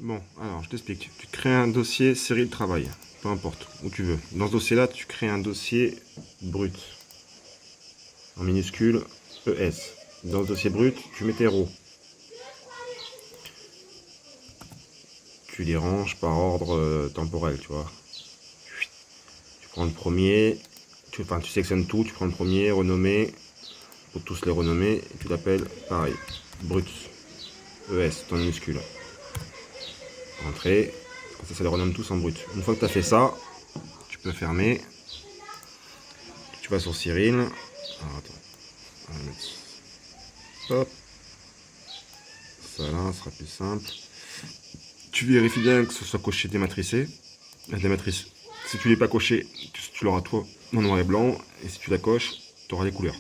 Bon, alors je t'explique. Tu crées un dossier série de travail, peu importe, où tu veux. Dans ce dossier-là, tu crées un dossier brut, en minuscule ES. Dans ce dossier brut, tu mets tes rows. Tu les ranges par ordre temporel, tu vois. Tu prends le premier, tu sélectionnes tout, tu prends le premier, renommé, pour tous les renommer, et tu l'appelles pareil, brut, ES, ton minuscule. Entrée, comme ça les renomme tous en brut. Une fois que tu as fait ça, tu peux fermer. Tu vas sur Cyril. Alors attends, on va mettre... Hop, ça là, ce sera plus simple. Tu vérifies bien que ce soit coché dématricé. La dématrice, si tu l'es pas coché, tu l'auras toi en noir et blanc. Et si tu la coches, tu auras les couleurs.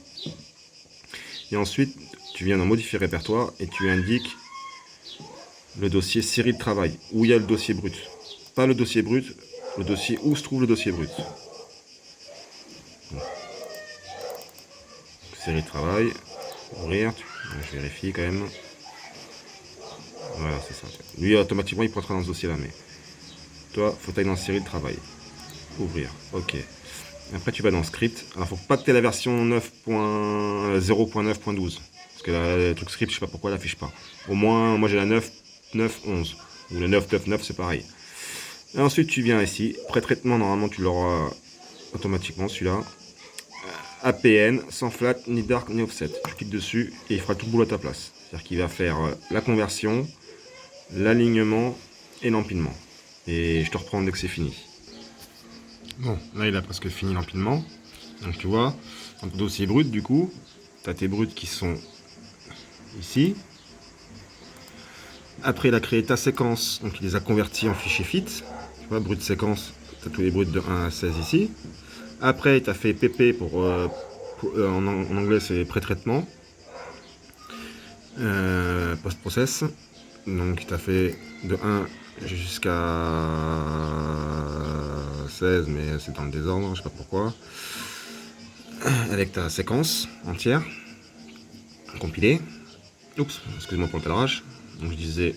Et ensuite, tu viens dans modifier répertoire et tu indiques le dossier série de travail, où il y a le dossier brut. Pas le dossier brut, le dossier où se trouve le dossier brut. Bon. Série de travail, ouvrir, je vérifie quand même. Voilà, c'est ça. Lui, automatiquement, il pourra dans ce dossier-là, mais toi, faut aller dans série de travail. Ouvrir, ok. Après, tu vas dans script. Alors, faut pas que tu aies la version 9.0.9.12. Parce que le truc script, je sais pas pourquoi, elle affiche pas. Au moins, moi j'ai la 9.9.11. Ou le 9.9.9, c'est pareil. Et ensuite, tu viens ici. Pré-traitement, normalement, tu l'auras automatiquement, celui-là. APN, sans flat, ni dark, ni offset. Tu cliques dessus et il fera tout le boulot à ta place. C'est-à-dire qu'il va faire la conversion, l'alignement et l'empilement. Et je te reprends dès que c'est fini. Bon, là il a presque fini l'empilement. Donc tu vois, dans ton dossier brut du coup, tu as tes bruts qui sont ici. Après il a créé ta séquence, donc il les a convertis en fichier fit. Tu vois, brut séquence, tu as tous les bruts de 1 à 16 ici. Après il t'a fait PP en anglais c'est pré-traitement. Post-process. Donc il t'a fait de 1 jusqu'à 16, mais c'est dans le désordre, je sais pas pourquoi. Avec ta séquence entière, compilée. Oups, excuse-moi pour le cadrage. Donc je disais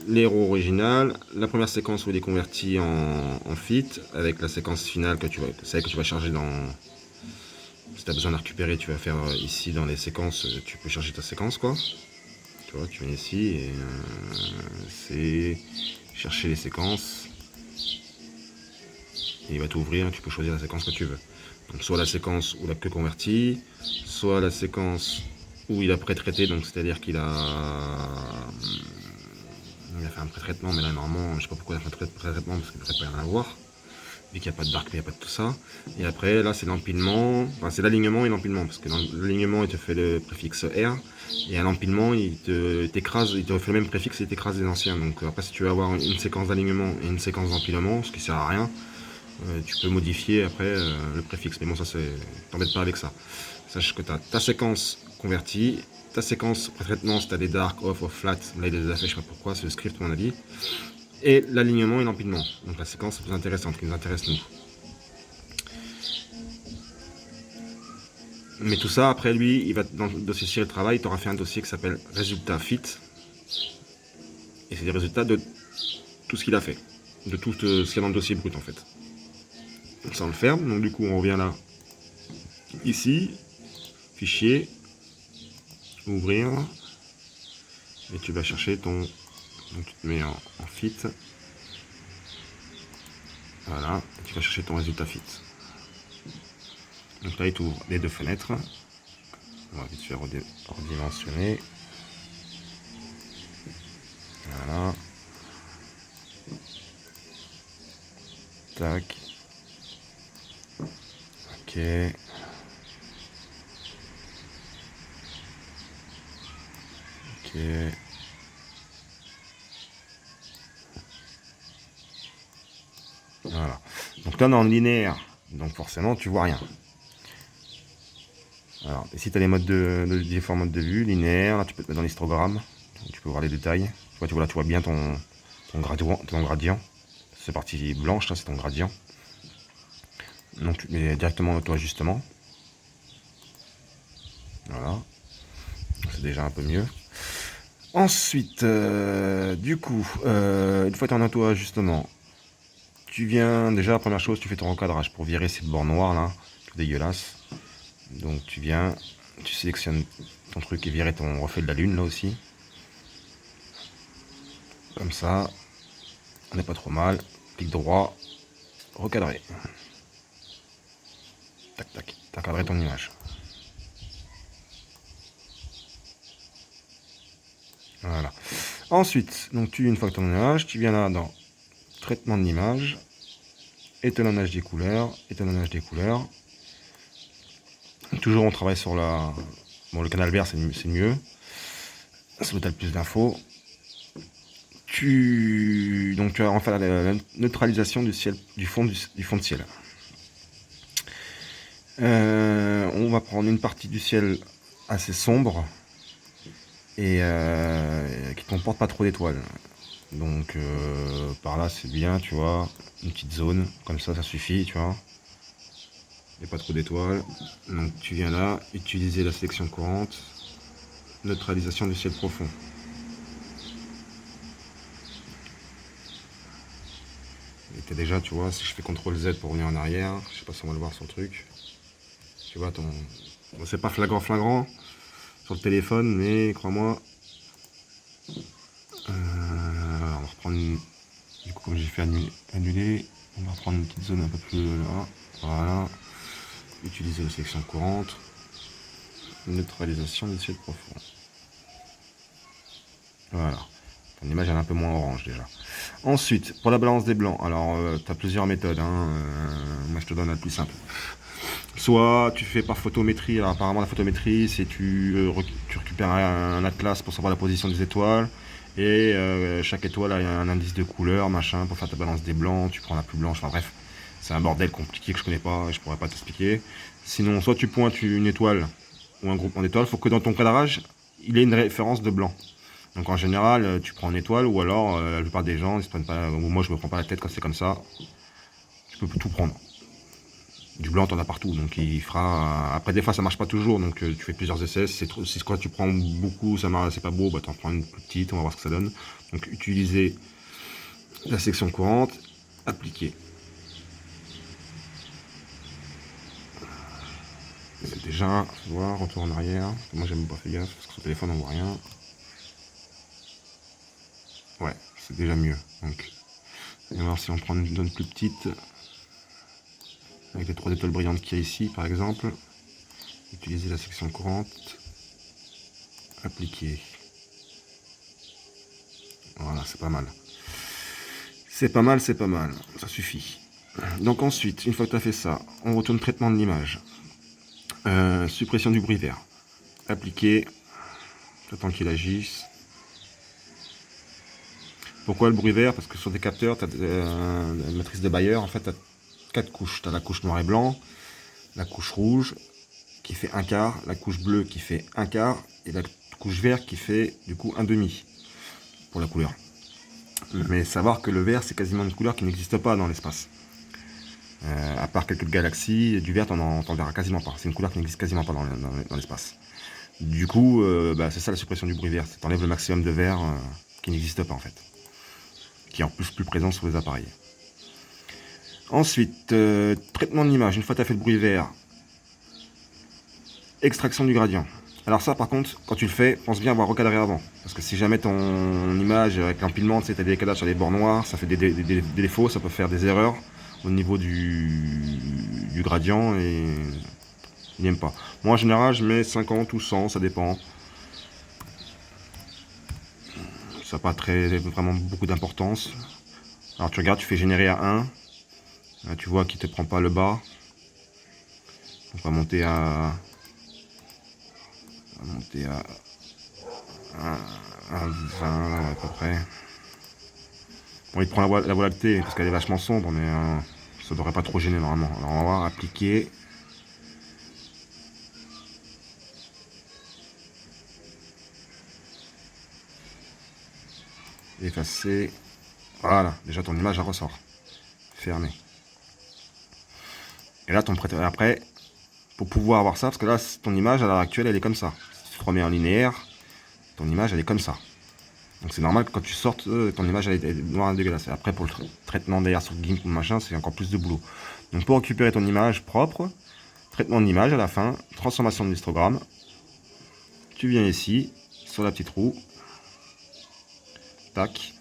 les rows originales, la première séquence où il est converti en fit, avec la séquence finale que celle que tu vas charger dans... Si tu as besoin de récupérer, tu vas faire ici dans les séquences, tu peux charger ta séquence quoi. Tu vois, tu viens ici et c'est chercher les séquences. Et il va t'ouvrir et tu peux choisir la séquence que tu veux. Donc soit la séquence où il a que converti, soit la séquence où il a pré-traité, donc c'est-à-dire qu'il a fait un pré-traitement, mais là normalement, je sais pas pourquoi il a fait un pré-traitement, parce qu'il ne devrait pas y en avoir, vu qu'il n'y a pas de dark, mais il n'y a pas de tout ça. Et après, là c'est l'empilement, enfin c'est l'alignement et l'empilement, parce que dans l'alignement il te fait le préfixe R, et à l'empilement il t'écrase, il te fait le même préfixe et il t'écrase les anciens. Donc après si tu veux avoir une séquence d'alignement et une séquence d'empilement, ce qui sert à rien, tu peux modifier après le préfixe, mais bon ça c'est, t'embête pas avec ça. Sache que tu as ta séquence convertie, ta séquence pré-traitement, si tu as des dark, off, flat, là il les a fait, je sais pas pourquoi, c'est le script à mon avis, et l'alignement et l'empilement. Donc la séquence la plus intéressante, qui nous intéresse nous. Mais tout ça, après lui, il va dans le dossier sur le travail, tu auras fait un dossier qui s'appelle résultat fit, et c'est des résultats de tout ce qu'il a fait, de tout ce qu'il y a dans le dossier brut en fait. Donc ça on le ferme, donc du coup on revient là, ici, fichier, ouvrir, et tu vas chercher ton, donc tu te mets en fit, voilà, et tu vas chercher ton résultat fit. Donc là il t'ouvre les deux fenêtres, on va vite faire redimensionner, voilà, tac, ok, ok. Voilà. Donc là on est en linéaire, donc forcément tu vois rien. Alors ici tu as les modes différents modes de vue, linéaire, là tu peux te mettre dans l'histogramme, tu peux voir les détails. Tu vois bien ton gradient. C'est partie blanche, là c'est ton gradient. Donc tu mets directement l'auto-ajustement. Voilà. C'est déjà un peu mieux. Ensuite, du coup, une fois que tu es en auto-ajustement, tu viens, déjà, la première chose, tu fais ton recadrage pour virer cette borne noire là, tout dégueulasse. Donc tu viens, tu sélectionnes ton truc et virer ton reflet de la lune là aussi. Comme ça, on n'est pas trop mal. Clic droit, recadrer. Tac tac, t'as cadré ton image. Voilà. Ensuite, donc une fois que ton image, tu viens là dans traitement de l'image, étalonnage des couleurs, étalonnage des couleurs. Toujours on travaille sur la... Bon, le canal vert c'est mieux. C'est où tu as le plus d'infos. Donc tu vas en faire la neutralisation du ciel, du fond de ciel. On va prendre une partie du ciel assez sombre et qui comporte pas trop d'étoiles. Donc par là c'est bien, tu vois, une petite zone, comme ça suffit, tu vois. Il n'y a pas trop d'étoiles. Donc tu viens là, utiliser la sélection courante, neutralisation du ciel profond. Et t'es déjà, tu vois, si je fais CTRL Z pour revenir en arrière, je sais pas si on va le voir sur le truc. Tu vois, bon, c'est pas flagrant sur le téléphone, mais crois-moi, on va reprendre du coup comme j'ai fait annuler, on va reprendre une petite zone un peu plus là, voilà, utiliser la sélection courante, neutralisation du ciel profond. Voilà, l'image est un peu moins orange déjà. Ensuite, pour la balance des blancs, alors tu as plusieurs méthodes, hein, moi je te donne la plus simple. Soit tu fais par photométrie, alors apparemment la photométrie c'est tu récupères un atlas pour savoir la position des étoiles, et chaque étoile a un indice de couleur, machin, pour faire ta balance des blancs, tu prends la plus blanche, enfin bref, c'est un bordel compliqué que je connais pas et je pourrais pas t'expliquer. Sinon, soit tu pointes une étoile ou un groupement d'étoiles, il faut que dans ton cadrage, il ait une référence de blanc. Donc en général, tu prends une étoile, ou alors la plupart des gens, ils se prennent pas, ou moi je me prends pas la tête quand c'est comme ça, tu peux tout prendre. Du blanc, t'en as partout, donc il fera. Après, des fois, ça marche pas toujours, donc tu fais plusieurs essais. Si quand tu prends beaucoup, ça marche, c'est pas beau, bah t'en prends une plus petite, on va voir ce que ça donne. Donc, utiliser la section courante, appliquer. C'est déjà, faut voir, retour en arrière. Moi, j'aime pas faire gaffe parce que sur le téléphone, on voit rien. Ouais, c'est déjà mieux. Donc, on va voir si on prend une zone plus petite, avec les 3 étoiles brillantes qu'il y a ici, par exemple. Utiliser la section courante, appliquer. Voilà, c'est pas mal. C'est pas mal, ça suffit. Donc ensuite, une fois que tu as fait ça, on retourne traitement de l'image. Suppression du bruit vert. Appliquer, j'attends qu'il agisse. Pourquoi le bruit vert? Parce que sur des capteurs, tu as la matrice de Bayer, en fait, tu as 4 couches. Tu as la couche noir et blanc, la couche rouge qui fait un quart, la couche bleue qui fait un quart, et la couche vert qui fait du coup un demi pour la couleur. Mais savoir que le vert, c'est quasiment une couleur qui n'existe pas dans l'espace. À part quelques galaxies, du vert, t'en verras quasiment pas. C'est une couleur qui n'existe quasiment pas dans l'espace. Du coup, c'est ça la suppression du bruit vert. T'enlèves le maximum de vert qui n'existe pas en fait. Qui est en plus présent sur les appareils. Ensuite, traitement de l'image. Une fois que tu as fait le bruit vert, extraction du gradient. Alors ça par contre, quand tu le fais, pense bien avoir recadré avant. Parce que si jamais ton image avec l'empilement, tu sais, t'as des décalages sur les bords noirs, ça fait des défauts, ça peut faire des erreurs au niveau du gradient et il n'aime pas. Moi en général je mets 50 ou 100, ça dépend. Ça n'a pas vraiment beaucoup d'importance. Alors tu regardes, tu fais générer à 1. Là, tu vois qu'il ne te prend pas le bas. On va monter à... On va monter à 20 là, à peu près. Bon, il prend la voie lactée parce qu'elle est vachement sombre, mais ça devrait pas trop gêner normalement. Alors on va voir, appliquer. Effacer. Voilà, déjà ton image elle ressort. Fermé. Et là, après, pour pouvoir avoir ça, parce que là, ton image à l'heure actuelle, elle est comme ça. Si tu te remets en linéaire, ton image, elle est comme ça. Donc c'est normal que quand tu sortes, ton image elle est noire et dégueulasse. Et après pour le traitement derrière sur GIMP ou machin, c'est encore plus de boulot. Donc pour récupérer ton image propre, traitement d'image à la fin, transformation de histogramme, tu viens ici, sur la petite roue, tac.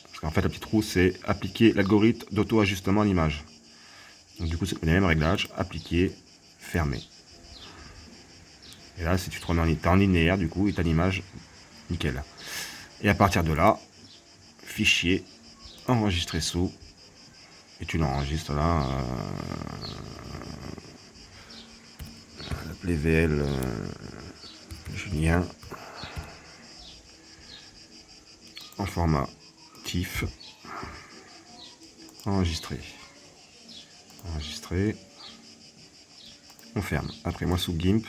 Parce qu'en fait la petite roue c'est appliquer l'algorithme d'auto-ajustement à l'image. Donc du coup c'est les mêmes réglages, appliquer, fermer. Et là si tu te remets en linéaire du coup et t'as l'image nickel. Et à partir de là, fichier, enregistrer sous, et tu l'enregistres là, l'appeler VL Julien, en format TIFF, enregistrer, on ferme. Après moi sous GIMP,